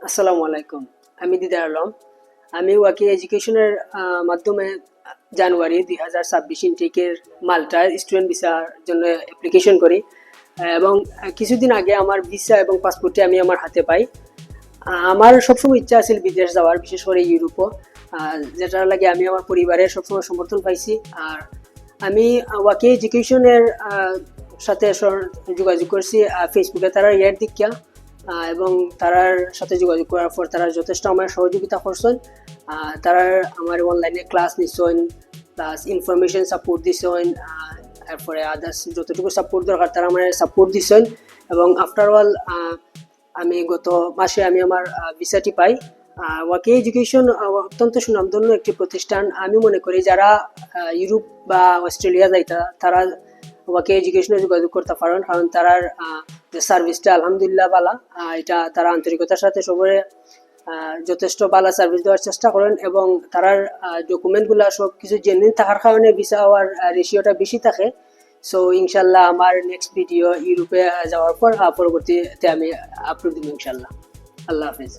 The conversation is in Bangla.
আসসালামু আলাইকুম। আমি দিদার আলম। আমি ওয়াকি এডুকেশনের মাধ্যমে জানুয়ারি 2026 ইনটেকের মাল্টার স্টুডেন্ট ভিসার জন্য অ্যাপ্লিকেশন করি এবং কিছুদিন আগে আমার ভিসা এবং পাসপোর্টটি আমি আমার হাতে পাই। আমার সবসময় ইচ্ছা আছে বিদেশ যাওয়ার, বিশেষ করে ইউরোপও, যেটার লাগে আমি আমার পরিবারের সবসময় সমর্থন পাইছি। আর আমি ওয়াকি এডুকেশনের সাথে যোগাযোগ করছি ফেসবুকে, তারা ইয়ার দীক্ষা এবং তারার সাথে যোগাযোগ করার পর তারা যথেষ্ট আমার সহযোগিতা করছেন। তারা আমার অনলাইনে ক্লাস নিচ্ছেন, প্লাস ইনফরমেশন সাপোর্ট দিচ্ছেন, তারপরে আদার্স যতটুকু সাপোর্ট দরকার তারা আমার সাপোর্ট দিচ্ছেন। এবং আফটার অল আমি গত মাসে আমি আমার ভিসাটি পাই। ওয়াকি এডুকেশন অত্যন্ত সুনামধন্য একটি প্রতিষ্ঠান। আমি মনে করি যারা ইউরোপ বা অস্ট্রেলিয়া যাইতা তারা ওয়াকি এডুকেশনে যোগাযোগ করতে পারেন, কারণ তারার যে সার্ভিসটা আলহামদুলিল্লাহ ভালো। এটা তারা আন্তরিকতার সাথে সবাই যথেষ্ট ভালো সার্ভিস দেওয়ার চেষ্টা করেন এবং তারার ডকুমেন্টগুলো সব কিছু জেনুইন থাকার কারণে ভিসা হওয়ার রেশিওটা বেশি থাকে। সো ইনশাল্লাহ আমার নেক্সট ভিডিও ইউরোপে যাওয়ার পর পরবর্তীতে আমি আপলোড দিব ইনশাল্লাহ। আল্লাহ হাফিজ।